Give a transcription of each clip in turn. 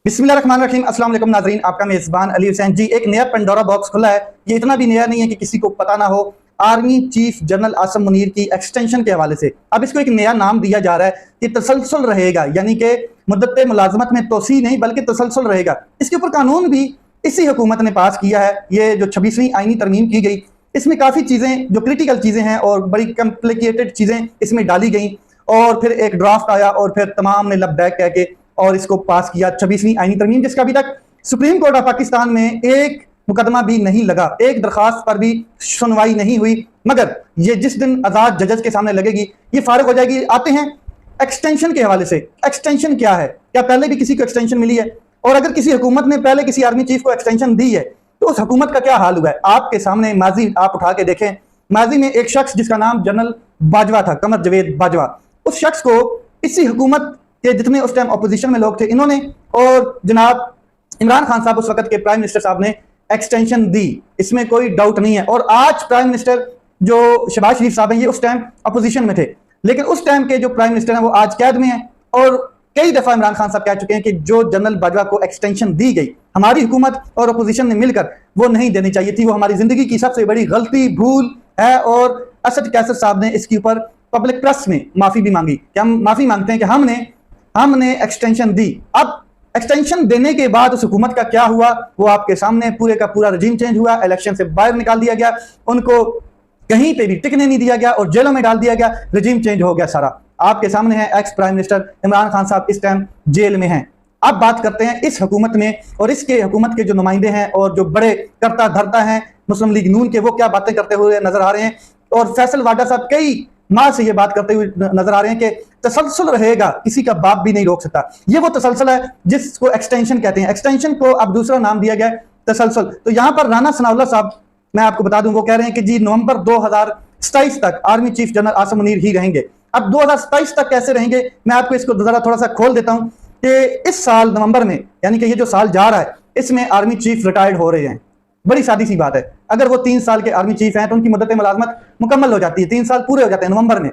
बिस्मिल्लाहिर्रहमानिर्रहीम। अस्सलाम वालेकुम नाज़रीन, आपका मेज़बान अली हुसैन जी। एक नया पेंडोरा बॉक्स खुला है। ये इतना भी नया नहीं है कि किसी को पता ना हो। Army chief general Asim Munir की एक्सटेंशन के हवाले से अब इसको एक नया नाम दिया जा रहा है कि तसलसल रहेगा, यानी कि मुद्दत मुलाजमत में तोसी नहीं बल्कि तसलसल रहेगा। इसके ऊपर कानून भी इसी हुकूमत ने पास किया है। ये जो 26वीं आईनी तरमीम की गई, इसमें काफ़ी चीज़ें जो क्रिटिकल चीज़ें हैं और बड़ी कॉम्प्लिकेटेड चीज़ें इसमें डाली गई, और फिर एक ड्राफ्ट आया और फिर तमाम ने लबैक कह के और इसको पास किया 26वीं आईनी तरमीम, जिसका अभी तक सुप्रीम कोर्ट ऑफ पाकिस्तान में एक मुकदमा भी नहीं लगा, एक दरखास्त पर भी सुनवाई नहीं हुई। मगर ये जिस दिन आजाद जजेस के सामने लगेगी ये फारिग हो जाएगी। आते हैं एक्सटेंशन के हवाले से। एक्सटेंशन क्या है? क्या पहले भी किसी को एक्सटेंशन मिली है? और अगर किसी हुकूमत ने पहले किसी आर्मी चीफ को एक्सटेंशन दी है तो उस हुकूमत का क्या हाल हुआ है? आपके सामने माजी आप उठा के देखें। माजी में एक शख्स जिसका नाम जनरल बाजवा था, कमर जवेद बाजवा, उस शख्स को इसी हुकूमत के जितने उस टाइम अपोजिशन में लोग थे इन्होंने, और जनाब इमरान खान साहब उस वक्त के प्राइम मिनिस्टर साहब ने एक्सटेंशन दी, इसमें कोई डाउट नहीं है। और आज प्राइम मिनिस्टर जो शहबाज शरीफ साहब हैं ये उस टाइम अपोजिशन में थे, लेकिन उस टाइम के जो प्राइम मिनिस्टर हैं वो आज कैद में हैं। और कई दफा इमरान खान साहब कह चुके हैं कि जो जनरल बाजवा को एक्सटेंशन दी गई हमारी हुकूमत और अपोजिशन ने मिलकर, वो नहीं देनी चाहिए थी, वो हमारी जिंदगी की सबसे बड़ी गलती भूल है। और असद कैसर साहब ने इसके ऊपर पब्लिक प्रेस में माफी भी मांगी कि हम माफी मांगते हैं कि हमने एक्सटेंशन दी। अब एक्सटेंशन देने के बाद उस हुकूमत का क्या हुआ वो आपके सामने, पूरे का पूरा रजीम चेंज हुआ, इलेक्शन से बाहर निकाल दिया गया, उनको कहीं पे भी टिकने नहीं दिया गया और जेलों में डाल दिया गया, रजीम चेंज हो गया सारा। आपके सामने है ex prime minister Imran Khan साहब इस टाइम जेल में हैं। अब बात करते हैं इस हुकूमत में और इसके हुकूमत के जो नुमाइंदे हैं और जो बड़े करता धरता हैं मुस्लिम लीग नून के, वो क्या बातें करते हुए नजर आ रहे हैं। और फैसल वाडा साहब कई माह से ये बात करते हुए नजर आ रहे हैं कि तसलसल रहेगा, किसी का बाप भी नहीं रोक सकता। ये वो तसलसल है जिसको एक्सटेंशन कहते हैं। एक्सटेंशन को अब दूसरा नाम दिया गया है तसलसल। तो यहां पर राना सनाउल्लाह साहब, मैं आपको बता दूं, वो कह रहे हैं कि जी नवंबर 2027 तक army chief general Asim Munir ही रहेंगे। अब 2027 तक कैसे रहेंगे, मैं आपको इसको जरा थोड़ा सा खोल देता हूं कि इस साल नवंबर में, यानी कि ये जो साल जा रहा है, इसमें आर्मी चीफ रिटायर्ड हो रहे हैं। बड़ी सादी सी बात है, अगर वो 3 साल के आर्मी चीफ हैं तो उनकी मुद्दत मुलाजमत मुकम्मल हो जाती है, 3 साल पूरे हो जाते हैं नवंबर में।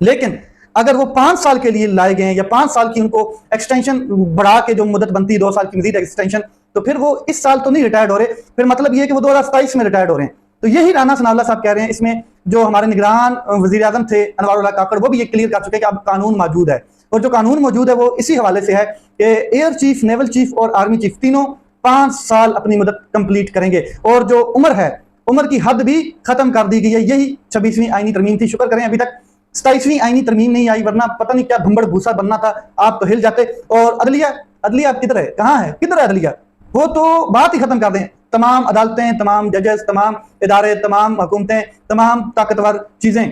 लेकिन अगर वो 5 साल के लिए लाए गए हैं या 5 साल की उनको एक्सटेंशन बढ़ा के जो मुद्दत बनती है 2 साल की मजीद एक्सटेंशन, तो फिर वो इस साल तो नहीं रिटायर्ड हो रहे, फिर मतलब ये कि वो 2027 में रिटायर्ड हो रहे हैं। तो यही राना सनाउल्लाह साहब कह रहे हैं। इसमें जो हमारे निगरान वजीर आजम थे अनवारुल्लाह काकड़, वो भी ये क्लियर कर चुके हैं कि अब कानून मौजूद है, और जो कानून मौजूद है वो इसी हवाले से है कि एयर चीफ, नेवल चीफ और आर्मी चीफ तीनों 5 साल अपनी मुद्दत कंप्लीट करेंगे। और जो उम्र है, उम्र की हद भी खत्म कर दी गई है। यही 26वीं आईनी तरमीम थी। शुक्र करें अभी तक 27वीं आईनी तरमीम नहीं आई, वरना पता नहीं क्या भंबड़ भूसा बनना था, आप तो हिल जाते। और अदलिया आप किधर है, कहाँ है, किधर है अदलिया? वो तो बात ही खत्म कर दें। तमाम अदालतें, तमाम जजेस, तमाम इदारे, तमाम हुकूमतें, तमाम ताकतवर चीजें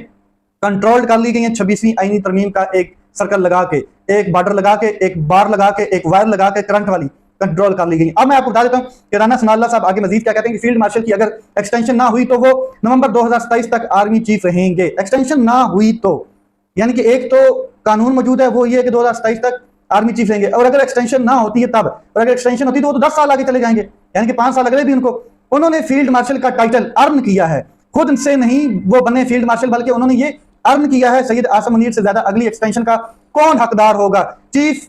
कंट्रोल कर ली गई हैं 26वीं आईनी तरमीम का एक सर्कल लगा के, एक बॉर्डर लगा के, एक बार लगा के, एक वायर लगा के, करंट वाली कंट्रोल कर ली गई। अब मैं आपको बता देता हूं कि राना सनाउल्लाह साहब आगे मजीद क्या कहते हैं कि फील्ड मार्शल की अगर एक्सटेंशन ना हुई तो वो नवंबर 2027 तक आर्मी चीफ रहेंगे। एक्सटेंशन ना हुई तो, यानी कि एक तो कानून मौजूद है वो ये कि 2027 तक आर्मी चीफ रहेंगे, और अगर एक्सटेंशन ना होती है तब, और अगर एक्सटेंशन होती है तो वो तो 10 साल आगे चले जाएंगे, यानी कि 5 साल अगले भी उनको। उन्होंने फील्ड मार्शल का टाइटल अर्न किया है, खुद से नहीं वो बने फील्ड मार्शल, बल्कि उन्होंने ये अर्न किया है। सैयद आसिम मुनीर से ज्यादा अगली एक्सटेंशन का कौन हकदार होगा? चीफ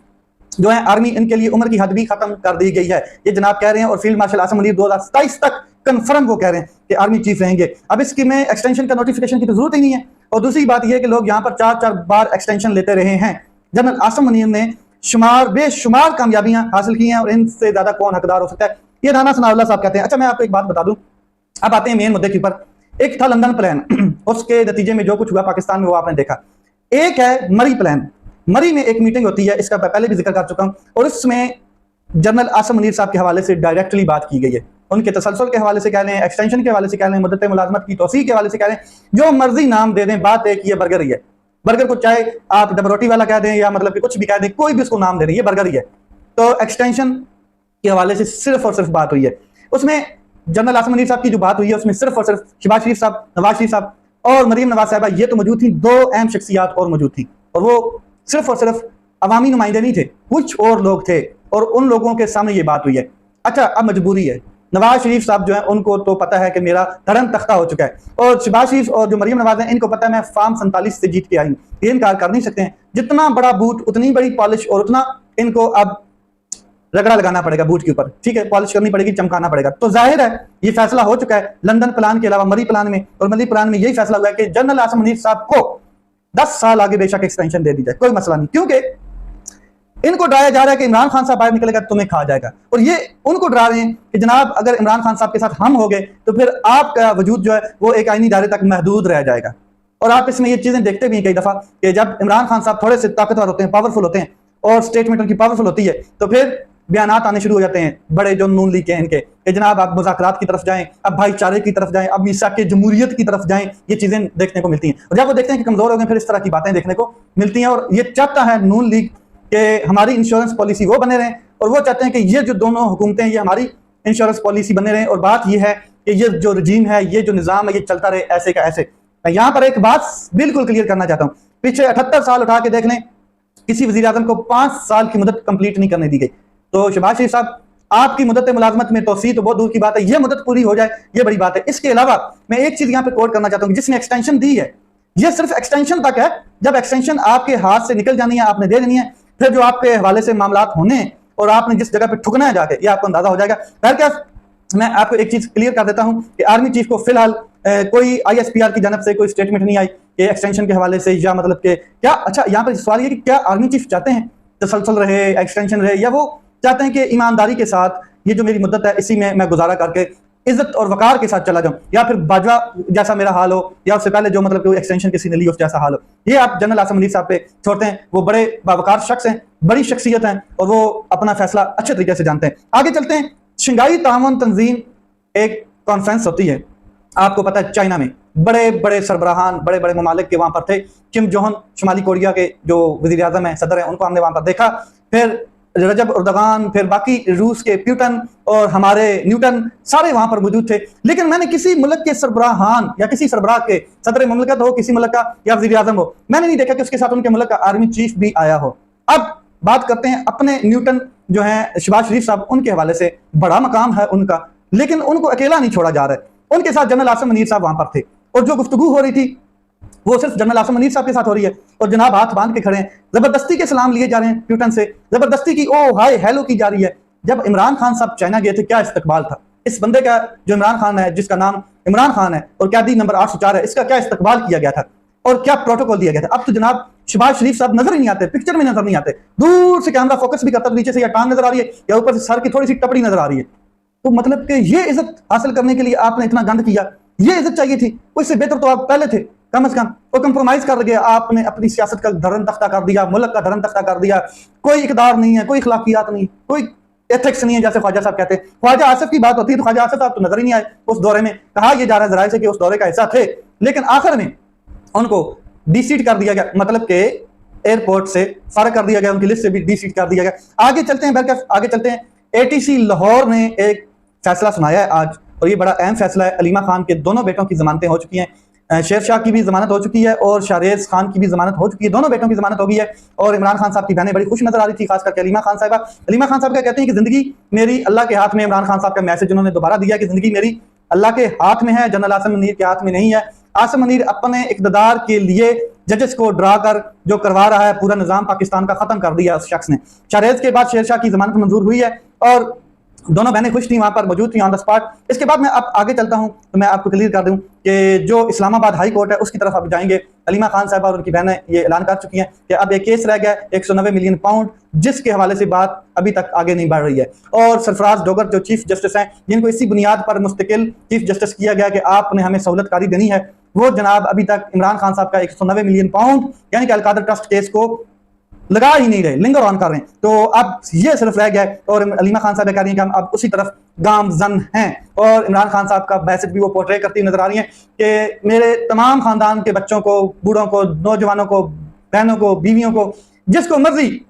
जो है आर्मी, इनके लिए उम्र की हद भी खत्म कर दी गई है, ये जनाब कह रहे हैं। और फील्ड मार्शल आसिम मुनीर 2027 तक कंफर्म वो कह रहे हैं कि आर्मी चीफ रहेंगे। अब इसकी में एक्सटेंशन का नोटिफिकेशन की तो जरूरत ही नहीं है। और दूसरी बात यह है कि लोग यहाँ पर 4-4 बार एक्सटेंशन लेते रहे हैं। जनरल आसिम मुनीर ने बेशुमार कामयाबियां हासिल की हैं, और इनसे ज्यादा कौन हकदार हो सकता है, ये राना सनाउल्लाह साहब कहते हैं। अच्छा, मैं आपको एक बात बता दूं, अब आते हैं मेन मुद्दे के ऊपर। एक था लंदन प्लान, उसके नतीजे में जो कुछ हुआ पाकिस्तान में वो आपने देखा। एक है मरी प्लान। मरी में एक मीटिंग होती है, इसका पहले भी जिक्र कर चुका हूं, और इसमें जनरल आसिम मुनीर साहब के हवाले से डायरेक्टली बात की गई है। उनके तसलसल के हवाले से कह लें, एक्सटेंशन के हवाले से कह लें, मुद्दत मुलाजमत की तोसी के हवाले से कह लें, जो मर्जी नाम दे दें, बात एक ही है, बर्गर ही है। बर्गर को चाहे आप डबल रोटी वाला कह दें या मतलब कि कुछ भी कह दें, कोई भी उसको नाम दे दें, ये बर्गर ही है। तो एक्सटेंशन के हवाले से सिर्फ और सिर्फ बात हुई है। उसमें जनरल आसिम मुनीर साहब की जो बात हुई है उसमें सिर्फ और सिर्फ शहबाज शरीफ साहब, नवाज शरीफ साहब और मरीम नवाज साहबा, ये तो मौजूद थी, 2 अहम शख्सियात और मौजूद थी, और वो सिर्फ और सिर्फ अवामी नुमाइंदे नहीं थे, कुछ और लोग थे, और उन लोगों के सामने ये बात हुई है। अच्छा, अब मजबूरी है, नवाज शरीफ साहब जो है उनको तो पता है कि मेरा धर्म तख्ता हो चुका है, और शहबाज शरीफ और जो मरीम नवाज है इनको पता है मैं फार्म 47 से जीत के आई हूं, ये इनकार कर नहीं सकते हैं। जितना बड़ा बूट उतनी बड़ी पॉलिश, और उतना इनको अब रगड़ा लगाना पड़ेगा बूट के ऊपर, ठीक है, पॉलिश करनी पड़ेगी, चमकाना पड़ेगा। तो जाहिर है ये फैसला हो चुका है लंदन प्लान के अलावा मरी प्लान में, और मरी प्लान में यही फैसला हुआ है कि जनरल आसिम मुनीर साहब को 10 साल आगे बेशक एक्सटेंशन दे दी जाए, कोई मसला नहीं, क्योंकि इनको डराया जा रहा है कि इमरान खान साहब बाहर निकलेगा तुम्हें खा जाएगा, और ये उनको डरा रहे हैं कि जनाब अगर इमरान खान साहब के साथ हम हो गए तो फिर आपका वजूद जो है वो एक आईनी दायरे तक महदूद रह जाएगा। और आप इसमें ये चीजें देखते भी हैं कई दफा कि जब इमरान खान साहब थोड़े से ताकतवर होते हैं, पावरफुल होते हैं, और स्टेटमेंट उनकी पावरफुल होती है, तो फिर बयानात आने शुरू हो जाते हैं बड़े जो नून लीग के हैं इनके, कि जनाब आप मुज़ाकरात की तरफ जाएं, अब भाईचारे की तरफ जाएं, अब मीसाक जमहूरियत की तरफ जाएं, ये चीजें देखने को मिलती हैं। और जब वो देखते हैं कि कमजोर हो गए फिर इस तरह की बातें देखने को मिलती हैं। और ये चाहता है नून लीग कि हमारी इंश्योरेंस पॉलिसी वो बने रहें, और वो चाहते हैं कि ये जो दोनों हुकूमतें ये हमारी इंश्योरेंस पॉलिसी बने रहें। और बात ये है कि ये जो रजीम है, ये जो निज़ाम है, ये चलता रहे ऐसे का ऐसे। मैं यहाँ पर एक बात बिल्कुल क्लियर करना चाहता हूँ, पीछे 78 साल उठा के देख लें, किसी वज़ीर आज़म को 5 साल की मुद्दत कंप्लीट नहीं करने दी गई। तो शहबाज शरीफ साहब आपकी मुद्दत मुलाजमत में तोसी तो बहुत दूर की बात है, ये मुद्दत पूरी हो जाए ये बड़ी बात है। इसके अलावा मैं एक चीज यहाँ पे कोट करना चाहता हूँ, जिसने एक्सटेंशन दी है ये सिर्फ एक्सटेंशन तक है। जब एक्सटेंशन आपके हाथ से निकल जानी है, आपने दे देनी है, फिर जो आपके हवाले से मामलात होने और आपने जिस जगह पे ठुकना है जाके, ये आपको अंदाजा हो जाएगा। क्या मैं आपको एक चीज क्लियर कर देता हूं कि आर्मी चीफ को फिलहाल कोई ISPR की जानब से कोई स्टेटमेंट नहीं आई कि एक्सटेंशन के हवाले से, या मतलब कि क्या, अच्छा यहाँ पर सवाल ये कि क्या आर्मी चीफ चाहते हैं तसलसल रहे, एक्सटेंशन रहे, या वो चाहते हैं कि ईमानदारी के साथ ये जो मेरी मुद्दत है इसी में मैं गुजारा करके इज्जत और वकार के साथ चला जाऊं, या फिर बाजवा जैसा मेरा हाल हो, या उससे पहले जो मतलब कोई एक्सटेंशन किसी ने ली उस जैसा हाल हो। ये आप जनरल आसिम मुनीर साहब पे छोड़ते हैं, वो बड़े बावकार शख्स हैं, बड़ी शख्सियत हैं, और वो अपना फैसला अच्छे तरीके से जानते हैं। आगे चलते हैं। शंघाई ताउन तंजीम एक कॉन्फ्रेंस होती है, आपको पता है चाइना में बड़े बड़े सरबराहान, बड़े बड़े ममालिक के वहां पर थे। किम जोहन शुमाली कोरिया के जो वजीर आजम है, सदर है, उनको हमने वहां पर देखा। फिर रजब उर्दगान, फिर बाकी रूस के प्यूटन और हमारे न्यूटन सारे वहां पर मौजूद थे। लेकिन मैंने किसी मुल्क के सरबराहान या किसी सरबराह के सदर मुमलकत हो, किसी मुल्क का या वजीर आजम हो, मैंने नहीं देखा कि उसके साथ उनके मुल्क का आर्मी चीफ भी आया हो। अब बात करते हैं अपने न्यूटन जो है शहबाज शरीफ साहब, उनके हवाले से बड़ा मकाम है उनका, लेकिन उनको अकेला नहीं छोड़ा जा रहा है। उनके साथ जनरल आसिम मुनीर साहब वहां पर थे, और जो गुफ्तगू हो रही थी वो सिर्फ जनरल आसिम मुनीर साहब के साथ हो रही है, और जनाब हाथ बांध के खड़े हैं, जबरदस्ती के सलाम लिए जा रहे हैं प्यूटन से, जबरदस्ती की ओ हाय हेलो की जा रही है। जब इमरान खान साहब चाइना गए थे, क्या इस्तकबाल था इस बंदे का, जो इमरान खान है, जिसका नाम इमरान खान है और कैदी नंबर 804 है, इसका क्या इस्तकबाल किया गया था और क्या प्रोटोकॉल दिया गया था। अब तो जनाब शहबाज शरीफ साहब नजर ही नहीं आते, पिक्चर में नजर नहीं आते, दूर से कैमरा फोकस भी करता, नीचे से या टांग नजर आ रही है या ऊपर से सर की थोड़ी सी टपड़ी नजर आ रही है। तो मतलब कि ये इज्जत हासिल करने के लिए आपने इतना गंद किया, ये इज्जत चाहिए थी, उससे बेहतर तो आप पहले थे कम से कम। वो कंप्रोमाइज कर गया, आपने अपनी सियासत का धरन तख्ता कर दिया, मुल्क का धरन तख्ता कर दिया। कोई इकदार नहीं है, कोई अखलाकियात नहीं, कोई एथिक्स नहीं है, जैसे ख्वाजा साहब कहते हैं। ख्वाजा आसिफ की बात होती है तो ख्वाजा आसिफ साहब तो नजर ही नहीं आए उस दौरे में। कहा यह जा रहा है जराये से कि उस दौरे का हिस्सा थे, लेकिन आखिर में उनको डीसीट कर दिया गया, मतलब के एयरपोर्ट से फारग कर दिया गया, उनकी लिस्ट से भी डीसीट कर दिया गया। आगे चलते हैं आगे चलते हैं। ATC लाहौर ने एक फैसला सुनाया है आज, और ये बड़ा अहम फैसला है। अलीमा खान के दोनों बेटों की जमानतें हो चुकी हैं, शेर शाह की भी जमानत हो चुकी है और शाहरेज खान की भी जमानत हो चुकी है, दोनों बेटों की जमानत हो गई है। और इमरान खान साहब की बहनें बड़ी खुश नजर आ रही थी, खास करके अलीमा खान साहबा। अलीमा खान साहब क्या कहती हैं कि जिंदगी मेरी अल्लाह के हाथ में। इमरान खान साहब का मैसेज उन्होंने दोबारा दिया कि जिंदगी मेरी अल्लाह के हाथ में है, जनरल आसिम मुनीर के हाथ में नहीं है। आसिम मुनीर अपने इक़्तिदार के लिए जजेस को डरा कर जो करवा रहा है, पूरा निजाम पाकिस्तान का खत्म कर दिया उस शख्स ने। शाहरेज के बाद शेर शाह की जमानत मंजूर हुई है और दोनों बहनें खुश थी, वहां पर मौजूद थी ऑन द स्पॉट। इसके बाद मैं अब आगे चलता हूं तो मैं आपको क्लियर कर दूं कि जो इस्लामाबाद हाई कोर्ट है उसकी तरफ अब जाएंगे। अलीमा खान साहब और उनकी बहनें ये ऐलान कर चुकी हैं कि अब एक केस रह गया 190 मिलियन पाउंड, जिसके हवाले से बात अभी तक आगे नहीं बढ़ रही है। और सरफराज डोगर जो चीफ जस्टिस हैं, जिनको इसी बुनियाद पर मुस्तकिल चीफ जस्टिस किया गया कि आपने हमें सहूलतकारी देनी है, वो जनाब अभी तक इमरान खान साहब का 190 मिलियन पाउंड यानी कि अलकादर ट्रस्ट केस को लगा ही नहीं रहे, लिंगर ऑन कर रहे हैं। तो अब ये सिर्फ रह गया है और अलीमा खान साहब कह रही हैं कि हम अब उसी तरफ गामजन हैं। और इमरान खान साहब का मैसेज भी वो पोर्ट्रे करती नजर आ रही हैं कि मेरे तमाम खानदान के बच्चों को, बूढ़ों को, नौजवानों को, बहनों को, बीवियों को, जिसको मर्जी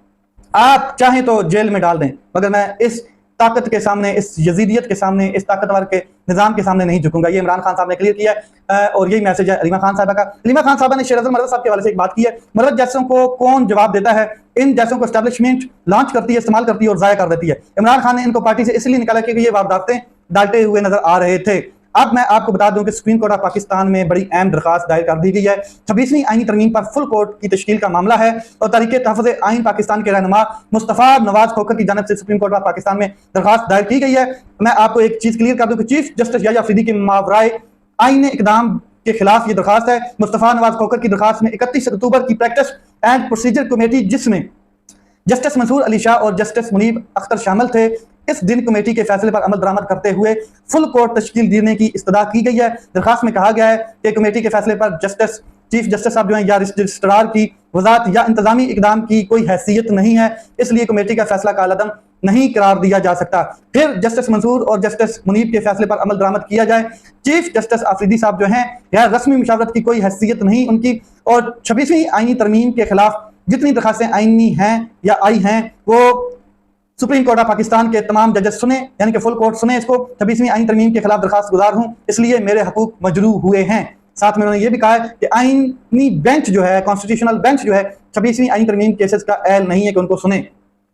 आप चाहें तो जेल में डाल दें, मगर मैं इस ताकत के सामने, इस यजीदियत के सामने, इस ताकतवर के निजाम के सामने नहीं झुकूंगा। ये इमरान खान साहब ने क्लियर किया है और यही मैसेज है अलीमा खान साहब का। अलीमा खान साहब ने शेर अज़म मरवत साहब के हवाले से एक बात की है, मरवत जैसों को कौन जवाब देता है, इन जैसों को एस्टैब्लिशमेंट लॉन्च करती है, इस्तेमाल करती है और जाया कर देती है। इमरान खान ने इनको पार्टी से इसलिए निकाला क्योंकि ये वारदातें डालते हुए नजर आ रहे थे। अब मैं आपको बता दूं कि सुप्रीम कोर्ट ऑफ पाकिस्तान में बड़ी अहम दरखास्त दायर कर दी गई है। 26वीं आईनी तरमीम पर फुल कोर्ट की तश्कील का मामला है और तहरीक तहफ़्फ़ुज़ आइन पाकिस्तान के रहनुमा मुस्तफ़ा नवाज खोखर की जानब से सुप्रीम कोर्ट ऑफ पाकिस्तान में दरखास्त दायर की गई है। मैं आपको एक चीज़ क्लियर कर दूं कि चीफ जस्टिस याह्या अफरीदी के मावराए आईन इकदाम के खिलाफ ये दरखास्त है। मुस्तफ़ा नवाज खोखर की दरखास्त में 31 अक्टूबर की प्रैक्टिस एंड प्रोसीजर कमेटी, जिसमें जस्टिस मंसूर अली शाह और जस्टिस मुनीब अख्तर शामिल थे, इस दिन कमेटी के फैसले पर अमल दरामद करते हुए फुल कोर्ट तश्कील देने की इस्तदा की गई है। दरखास्त में कहा गया है कि कमेटी के फैसले पर चीफ जस्टिस साहब जो हैं या रजिस्ट्रार की वजारत या इंतजामी इकदाम की कोई हैसियत नहीं है, इसलिए कमेटी का फैसला कालअदम नहीं करार दिया जा सकता। फिर जस्टिस मंसूर और जस्टिस मुनीब के फैसले पर अमल दरामद किया जाए। चीफ जस्टिस आफरीदी साहब जो हैं गैर रस्मी मुशावरत की कोई हैसियत नहीं उनकी, और 26वीं आईनी तरमीम के खिलाफ जितनी दरखास्तें आईनी हैं या आई हैं वो सुप्रीम कोर्ट ऑफ पाकिस्तान के तमाम जजेस सुने, यानी कि फुल कोर्ट सुने इसको। 26वीं आईनी तरमीम के खिलाफ दरखास्त गुजार हूं, इसलिए मेरे हकूक मजरू हुए हैं। साथ में उन्होंने ये भी कहा है कि आईनी बेंच जो है, कॉन्स्टिट्यूशनल बेंच जो है, 26वीं आईनी तरमीम केसेस का एहल नहीं है कि उनको सुने।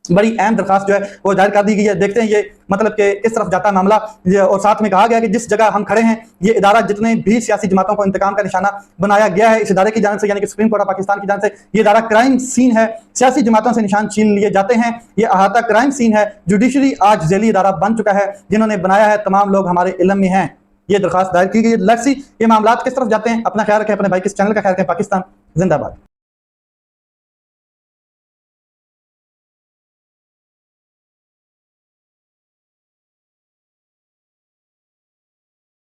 बड़ी अहम दरखास्त जो है वो दायर कर दी गई है। देखते हैं ये मतलब कि किस तरफ जाता है मामला। और साथ में कहा गया कि जिस जगह हम खड़े हैं, ये इदारा जितने भी सियासी जमातों को इंतकाम का निशाना बनाया गया है, इस इदारे की जानिब से, यानी कि सुप्रीम कोर्ट ऑफ पाकिस्तान की जानिब से, ये इदारा क्राइम सीन है। सियासी जमातों से निशान छीन लिए जाते हैं। ये अहाता क्राइम सीन है। जुडिशरी आज जेली इदारा बन चुका है। जिन्होंने बनाया है तमाम लोग हमारे इल्म में हैं। ये दरखास्त दायर की गई है। लेट्स सी ये मामला किस तरफ जाते हैं। अपना ख्याल रखें, अपने भाई के चैनल का ख्याल रखें। पाकिस्तान जिंदाबाद।